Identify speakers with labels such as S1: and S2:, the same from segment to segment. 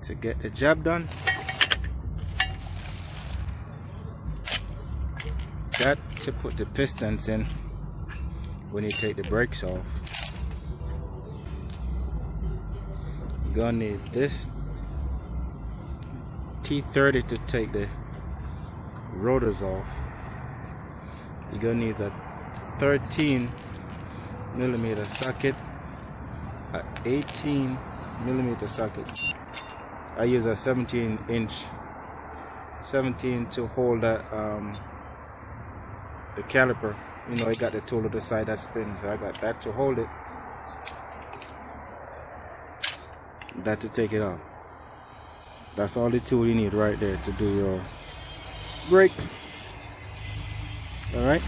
S1: to get the job done. Got to put the pistons in when you take the brakes off. You're gonna need this T30 to take the rotors off. You're gonna need a 13mm socket, an 18mm socket. I use a 17 to hold that the caliper. You know, it got the tool at the side that spins, so I got that to hold it, that to take it off. That's all the tool you need right there to do your brakes. All right.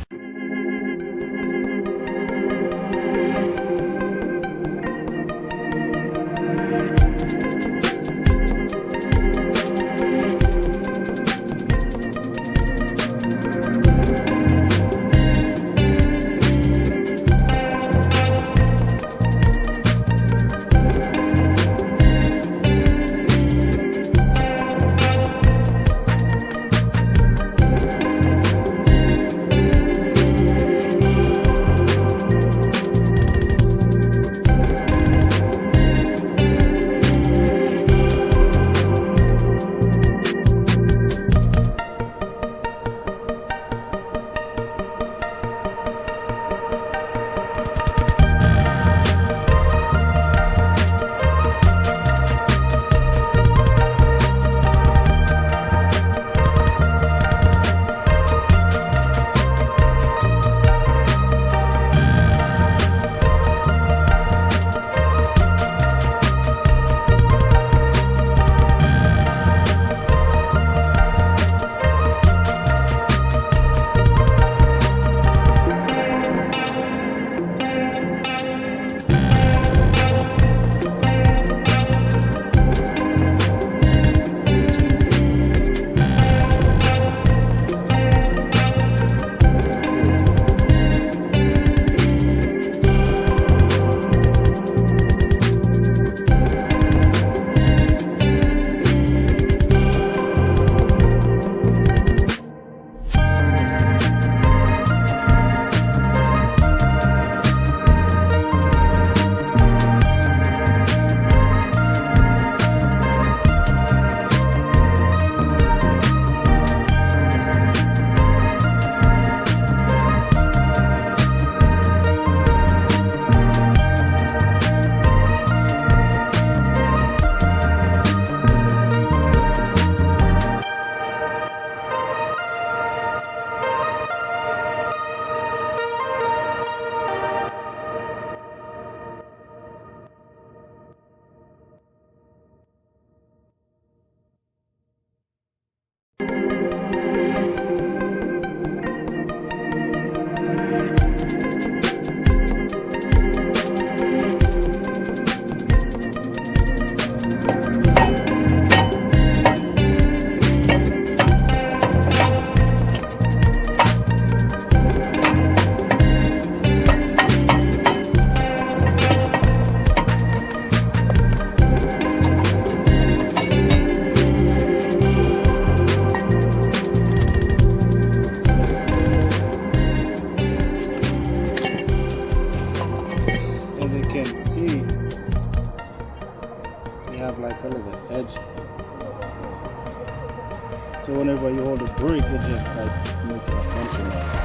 S1: So whenever you hold the brake, it just like making a bunch of noise.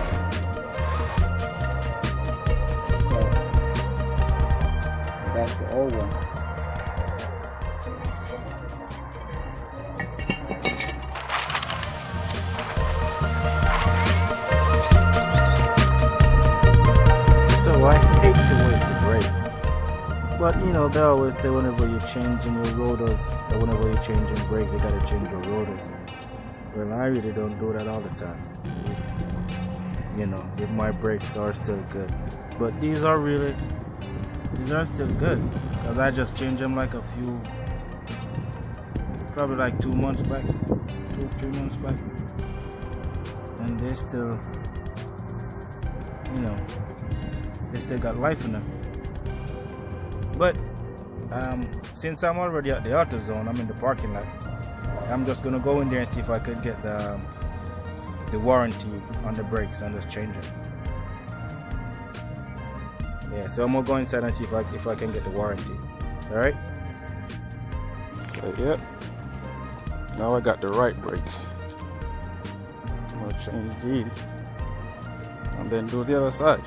S1: So that's the old one. So I hate to waste the brakes. But you know, they always say whenever you're changing your rotors, or whenever you're changing brakes, you gotta change your rotors. Well, I really don't do that all the time. If my brakes are still good. But these are still good. Because I just changed them like probably like 2 months back. 2 or 3 months back. And they still, they still got life in them. But Since I'm already at the auto zone, I'm in the parking lot. I'm just gonna go in there and see if I could get the warranty on the brakes and just change it. Yeah, so I'm gonna go inside and see if I can get the warranty. All right. So yeah, now I got the right brakes. I'm gonna change these and then do the other side.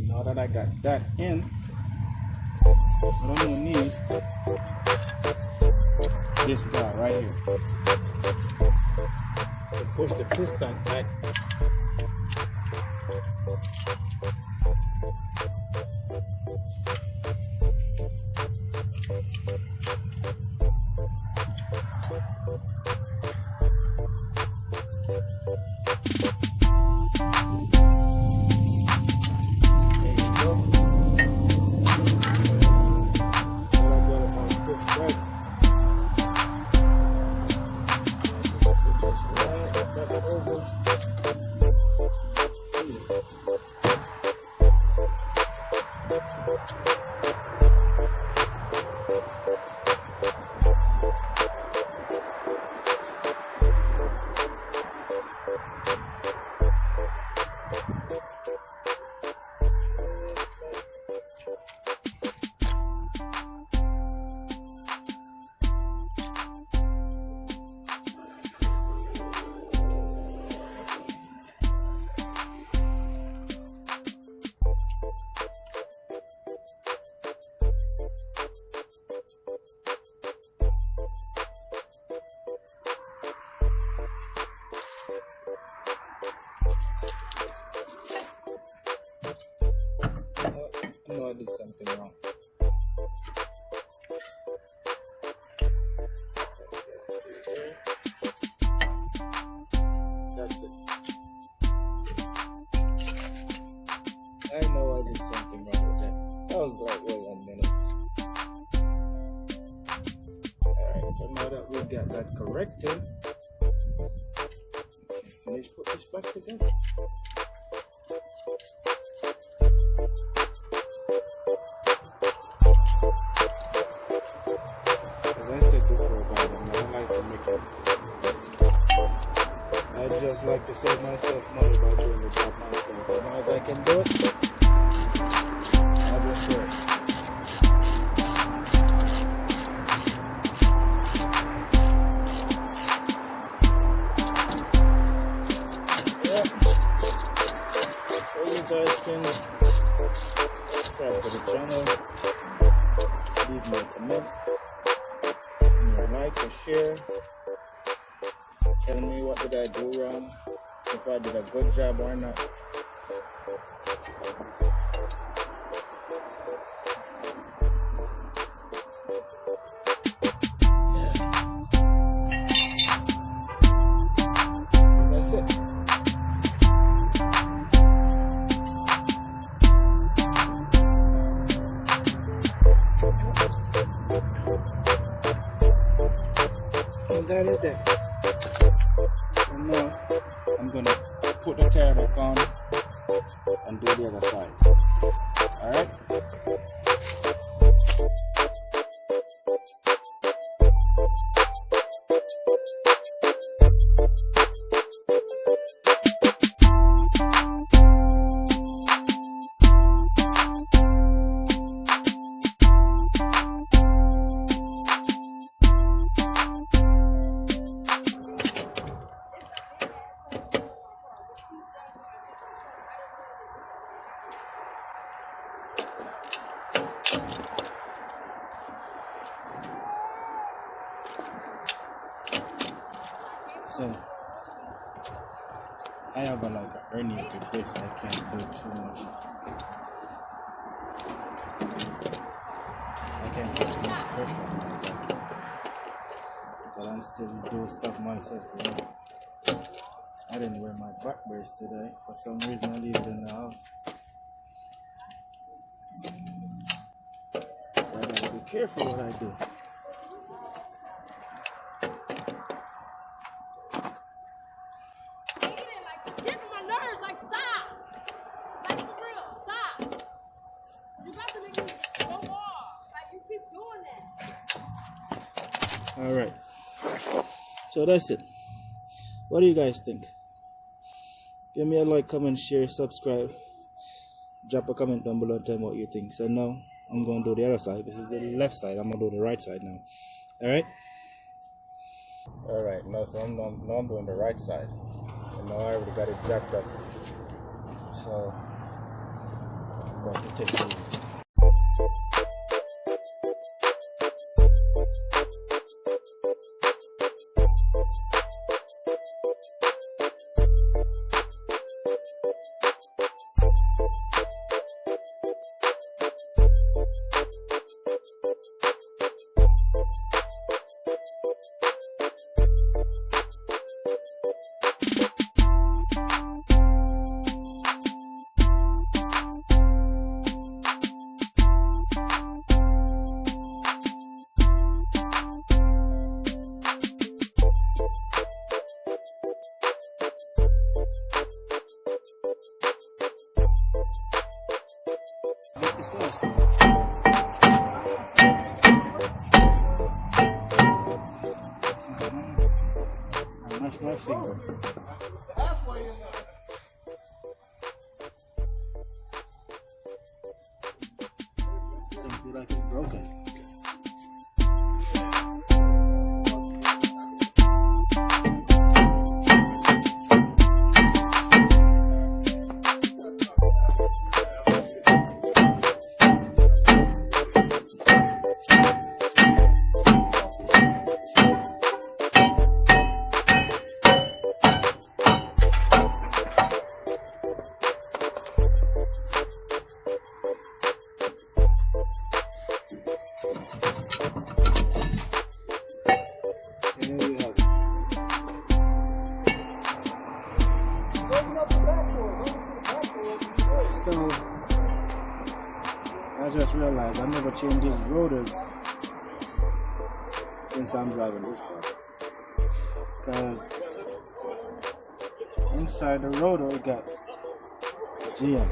S1: Now that I got that in, what I'm gonna need this guy right here to push the piston back. I know I did something wrong. That's it. I know I did something wrong with that. That was like, wait 1 minute. Alright, so now that we got that corrected, we can finish put this back together. As I said before, guys, I'm not a license mechanic. I just like to save myself money by doing the job myself. As long as I can do it, I'll just do it. Yeah. So you guys can subscribe to the channel, leave me a comment, like or share. Tell me what did I do wrong, if I did a good job or not. That's it. And that is that. And now I'm gonna put the tire back on and do the other side. Alright? So I have a herniated disc. I can't do too much. I can't put too much pressure on my back. But I'm still doing stuff myself. I didn't wear my back brace today. For some reason I leave it in the house. So I gotta be careful what I do. Alright, so that's it. What do you guys think? Give me a like, comment, share, subscribe. Drop a comment down below and tell me what you think. So now I'm going to do the other side. This is the left side. I'm going to do the right side now. Alright? Alright, now I'm doing the right side. And now I already got it jacked up. So I'm going to take it easy. I mashed my finger. Don't feel like it's broken. So I just realized I never changed these rotors since I'm driving this car, because inside the rotor it got GM.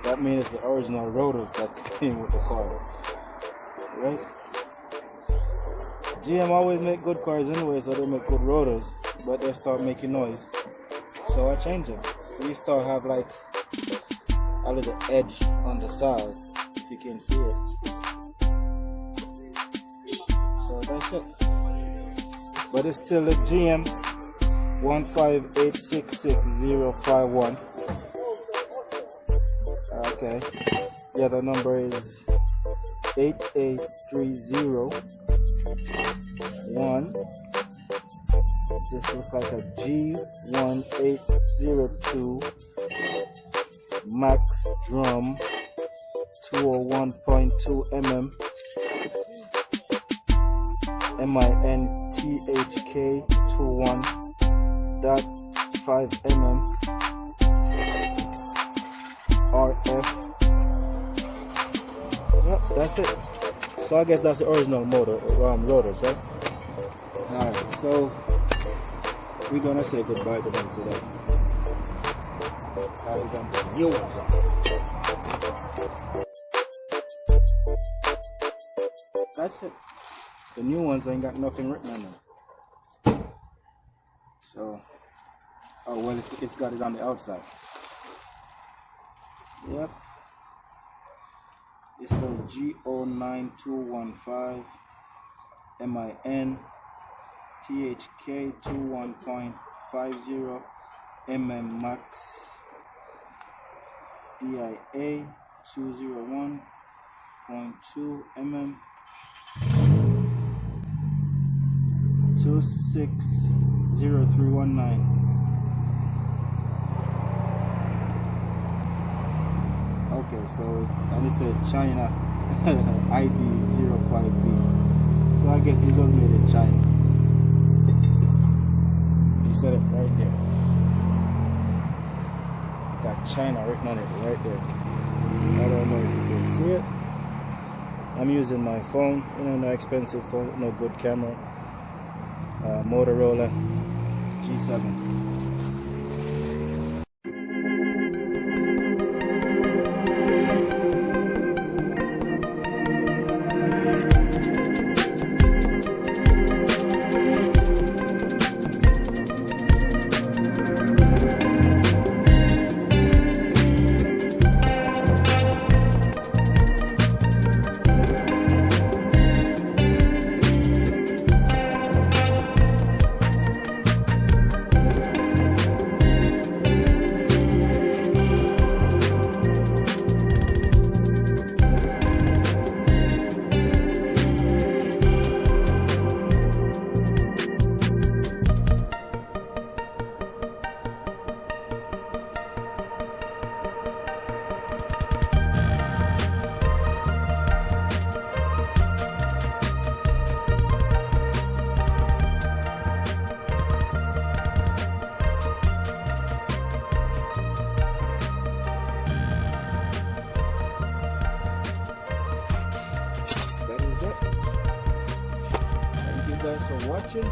S1: That means it's the original rotors that came with the car, right? GM always make good cars anyway, so they make good rotors, but they start making noise, so I changed them. So you start have like a little edge on the side, if you can see it. So that's it. But it's still a GM 158666051. Okay. The other number is 88301. This looks like a G1802 Max Drum 201.2 mm MINTHK 21.5 mm RF. Yep, that's it. So I guess that's the original motor, rotors, right? Alright, so we're gonna say goodbye to them today. We're gonna put new ones on. That's it. The new ones ain't got nothing written on them. So, oh well, it's got it on the outside. Yep. It says G09215 MINTHK 21.50 mm Max D.I.Y 201 0.2 mm, 260319. Okay, so and it said China ID05B. So I guess this was made in China. He said it right there. Got China written on it right there. I don't know if you can see it. I'm using my phone, no expensive phone, no good camera. Motorola G7. Guys for watching.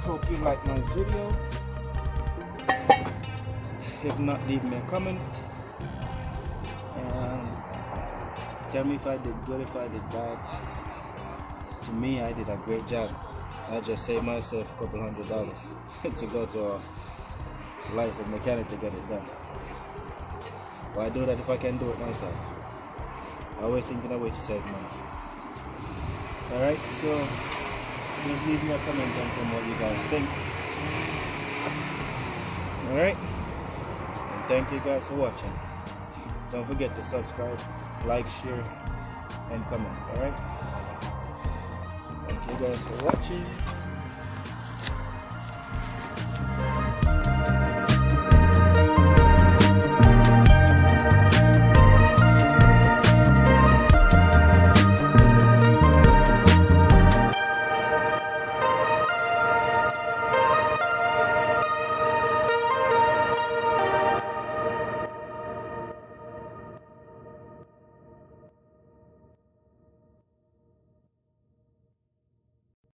S1: Hope you like my video. If not, leave me a comment and tell me if I did good, if I did bad. To me, I did a great job. I just saved myself a couple $100 to go to a licensed mechanic to get it done. Why do that if I can do it myself? Always thinking of a way to save money. Alright, so just leave me a comment and tell me what you guys think. Alright, and thank you guys for watching. Don't forget to subscribe, like, share, and comment. Alright, thank you guys for watching.